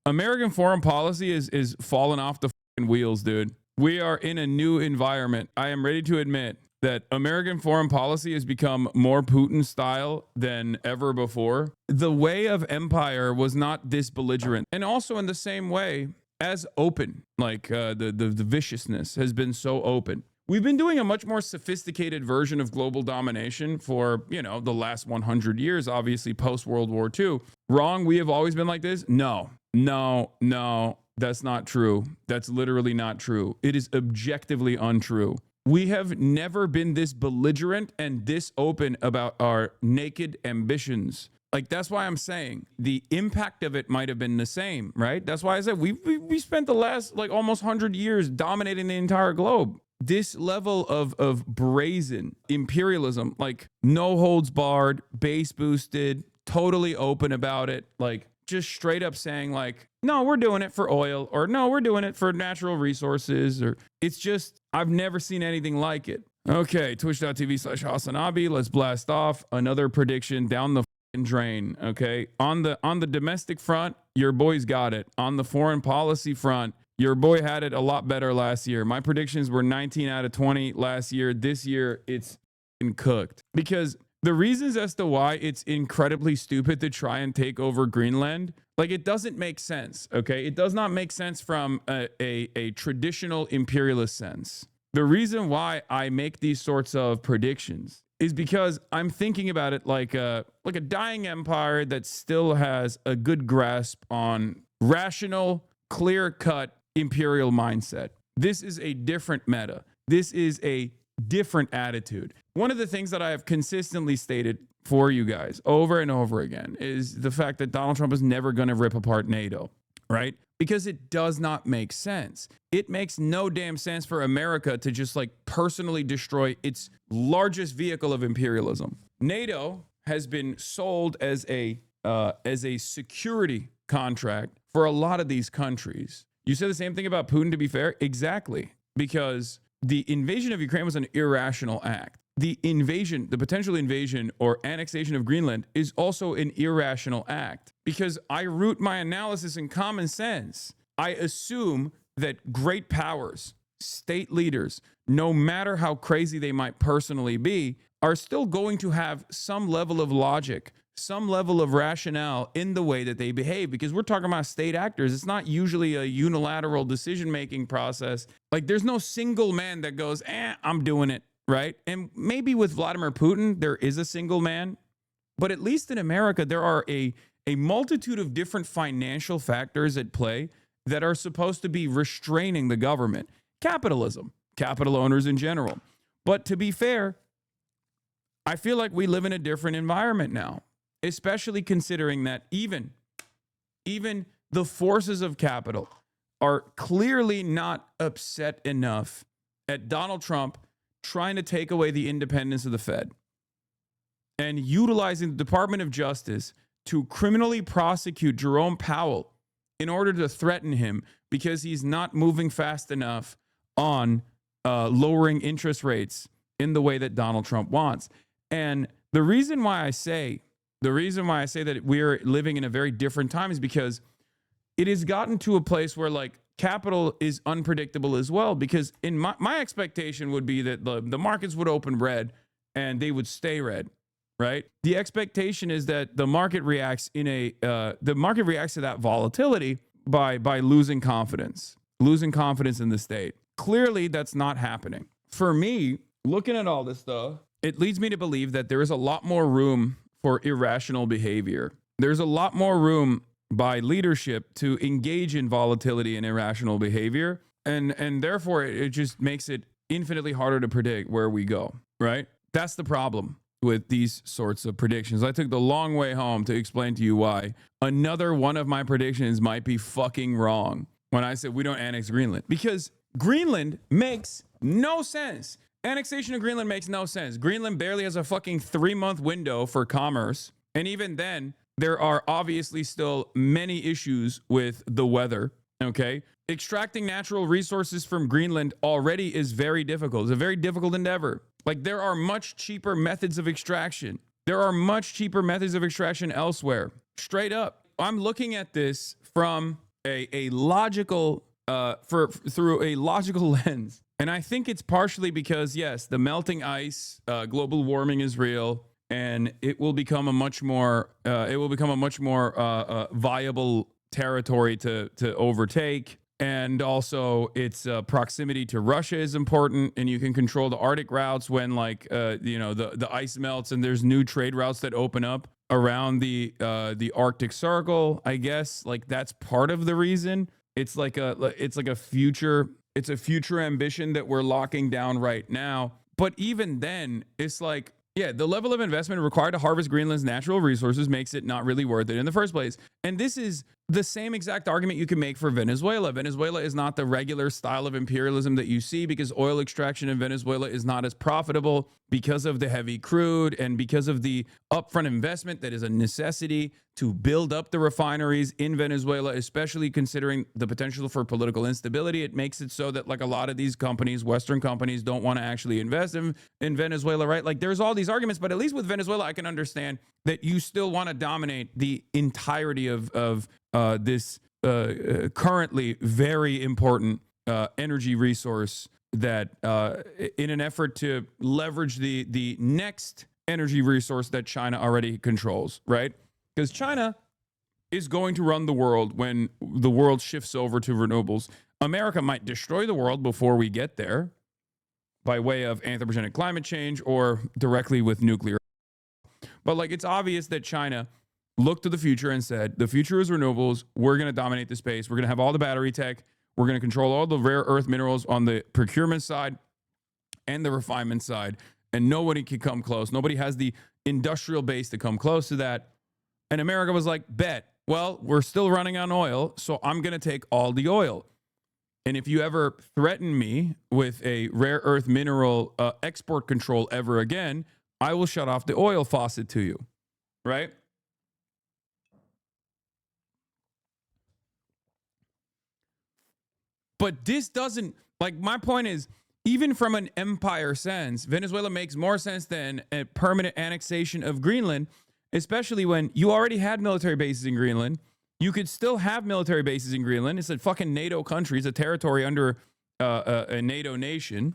American foreign policy is falling off the fucking wheels, dude. We are in a new environment. I am ready to admit that American foreign policy has become more Putin style than ever before. The way of empire was not this belligerent, and also in the same way as open. Like the viciousness has been so open. We've been doing a much more sophisticated version of global domination for, the last 100 years, obviously post World War II. Wrong? We have always been like this? No. That's not true. That's literally not true. It is objectively untrue. We have never been this belligerent and this open about our naked ambitions. Like, that's why I'm saying the impact of it might have been the same, right? That's why I said we spent the last almost 100 years dominating the entire globe. This level of brazen imperialism, like no holds barred, base boosted, totally open about it, like just straight up saying no, we're doing it for oil, or no, we're doing it for natural resources, or it's just, I've never seen anything like it. Okay, twitch.tv/Hasanabi. Let's blast off another prediction down the drain. Okay, on the domestic front, your boys got it. On the foreign policy front, your boy had it a lot better last year. My predictions were 19 out of 20 last year. This year, it's cooked. Because the reasons as to why it's incredibly stupid to try and take over Greenland, it doesn't make sense, okay? It does not make sense from a traditional imperialist sense. The reason why I make these sorts of predictions is because I'm thinking about it like a dying empire that still has a good grasp on rational, clear-cut imperial mindset. This is a different meta. This is a different attitude. One of the things that I have consistently stated for you guys over and over again is the fact that Donald Trump is never going to rip apart NATO, right? Because it does not make sense. It makes no damn sense for America to just personally destroy its largest vehicle of imperialism. NATO has been sold as a security contract for a lot of these countries. You said the same thing about Putin, to be fair. Exactly. Because the invasion of Ukraine was an irrational act. The potential invasion or annexation of Greenland is also an irrational act, because I root my analysis in common sense. I assume that great powers, state leaders, no matter how crazy they might personally be, are still going to have some level of logic, some level of rationale in the way that they behave, because we're talking about state actors. It's not usually a unilateral decision-making process. There's no single man that goes, I'm doing it, right? And maybe with Vladimir Putin, there is a single man, but at least in America, there are a multitude of different financial factors at play that are supposed to be restraining the government. Capitalism, capital owners in general. But to be fair, I feel like we live in a different environment now, especially considering that even the forces of capital are clearly not upset enough at Donald Trump trying to take away the independence of the Fed and utilizing the Department of Justice to criminally prosecute Jerome Powell in order to threaten him because he's not moving fast enough on lowering interest rates in the way that Donald Trump wants. And the reason why I say that we're living in a very different time is because it has gotten to a place where capital is unpredictable as well, because in my expectation would be that the markets would open red and they would stay red, right? The expectation is that the market reacts to that volatility by losing confidence in the state. Clearly, that's not happening. For me, looking at all this stuff, it leads me to believe that there is a lot more room for irrational behavior. There's a lot more room by leadership to engage in volatility and irrational behavior. And therefore, it just makes it infinitely harder to predict where we go, right? That's the problem with these sorts of predictions. I took the long way home to explain to you why another one of my predictions might be fucking wrong when I said we don't annex Greenland. Because Greenland makes no sense. Annexation of Greenland makes no sense. Greenland barely has a fucking 3-month window for commerce. And even then, there are obviously still many issues with the weather, okay? Extracting natural resources from Greenland already is very difficult. It's a very difficult endeavor. There are much cheaper methods of extraction. There are much cheaper methods of extraction elsewhere. Straight up. I'm looking at this from a logical through a logical lens. And I think it's partially because, yes, the melting ice, global warming is real, and it will become a much more viable territory to overtake. And also, its proximity to Russia is important, and you can control the Arctic routes when, like, the ice melts, and there's new trade routes that open up around the Arctic Circle. I guess, like, that's part of the reason. It's a future ambition that we're locking down right now. But even then, it's like, yeah, the level of investment required to harvest Greenland's natural resources makes it not really worth it in the first place. And this is the same exact argument you can make for Venezuela. Venezuela is not the regular style of imperialism that you see, because oil extraction in Venezuela is not as profitable because of the heavy crude and because of the upfront investment that is a necessity to build up the refineries in Venezuela, especially considering the potential for political instability. It makes it so that, like, a lot of these companies, Western companies, don't want to actually invest in Venezuela, right? Like, there's all these arguments, but at least with Venezuela, I can understand that you still want to dominate the entirety of this currently very important energy resource that in an effort to leverage the next energy resource that China already controls, right? Because China is going to run the world when the world shifts over to renewables. America might destroy the world before we get there by way of anthropogenic climate change or directly with nuclear. But, like, it's obvious that China looked to the future and said, the future is renewables. We're going to dominate the space. We're going to have all the battery tech. We're going to control all the rare earth minerals on the procurement side and the refinement side. And nobody can come close. Nobody has the industrial base to come close to that. And America was like, bet. Well, we're still running on oil, so I'm going to take all the oil. And if you ever threaten me with a rare earth mineral export control ever again, I will shut off the oil faucet to you, right? But this doesn't, like, my point is, even from an empire sense, Venezuela makes more sense than a permanent annexation of Greenland, especially when you already had military bases in Greenland. You could still have military bases in Greenland. It's a fucking NATO country. It's a territory under a NATO nation.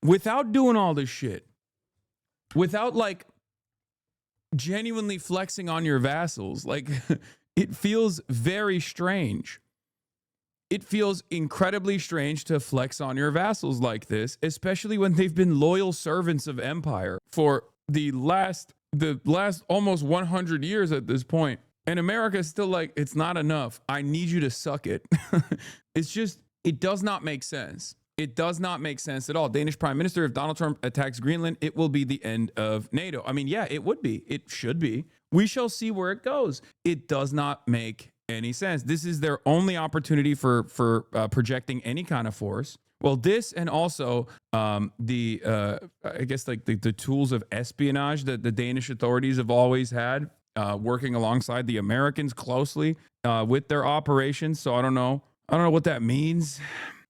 Without doing all this shit, without, like, genuinely flexing on your vassals, like, it feels very strange. It feels incredibly strange to flex on your vassals like this, especially when they've been loyal servants of empire for the last almost 100 years at this point. And America is still like, it's not enough. I need you to suck it. It's just, it does not make sense. It does not make sense at all. Danish Prime Minister, if Donald Trump attacks Greenland, it will be the end of NATO. I mean, yeah, it would be. It should be. We shall see where it goes. It does not make any sense. This is their only opportunity for projecting any kind of force. Well, this and also I guess, like, the tools of espionage that the Danish authorities have always had, working alongside the Americans closely with their operations. So I don't know what that means.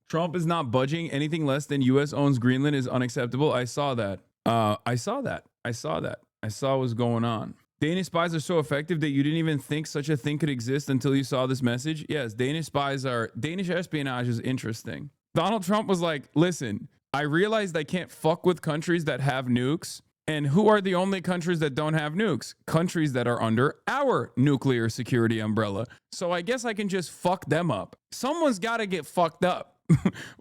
Trump is not budging. Anything less than U.S. owns Greenland is unacceptable. I saw that. I saw what was going on. Danish spies are so effective that you didn't even think such a thing could exist until you saw this message. Yes, Danish espionage is interesting. Donald Trump was like, listen, I realized I can't fuck with countries that have nukes. And who are the only countries that don't have nukes? Countries that are under our nuclear security umbrella. So I guess I can just fuck them up. Someone's got to get fucked up.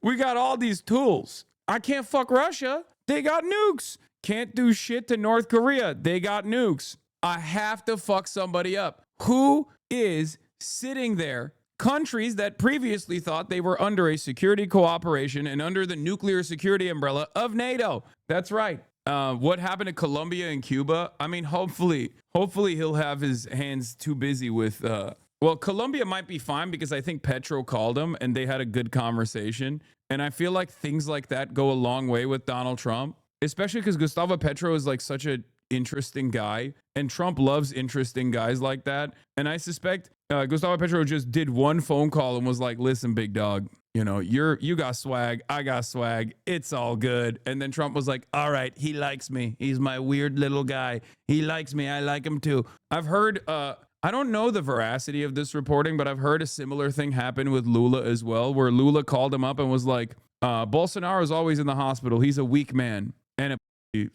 We got all these tools. I can't fuck Russia. They got nukes. Can't do shit to North Korea. They got nukes. I have to fuck somebody up. Who is sitting there? Countries that previously thought they were under a security cooperation and under the nuclear security umbrella of NATO. That's right. What happened to Colombia and Cuba? I mean, hopefully he'll have his hands too busy with, well, Colombia might be fine because I think Petro called him and they had a good conversation. And I feel like things like that go a long way with Donald Trump, especially because Gustavo Petro is, like, such a interesting guy, and Trump loves interesting guys like that. And I suspect Gustavo Petro just did one phone call and was like, listen, big dog, you got swag, I got swag, it's all good. And then Trump was like, all right, he likes me, he's my weird little guy, he likes me, I like him too. I've heard I don't know the veracity of this reporting, but I've heard a similar thing happen with Lula as well, where Lula called him up and was like, Bolsonaro is always in the hospital. He's a weak man. And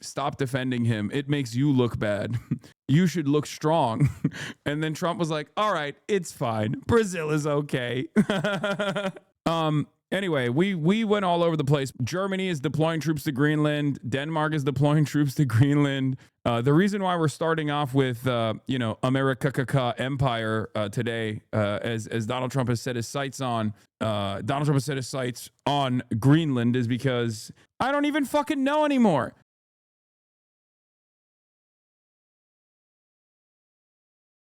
stop defending him. It makes you look bad. You should look strong. And then Trump was like, all right, it's fine. Brazil is okay. Anyway, we went all over the place. Germany is deploying troops to Greenland. Denmark is deploying troops to Greenland. The reason why we're starting off with, America Empire today, as Donald Trump has set his sights on, Greenland is because I don't even fucking know anymore.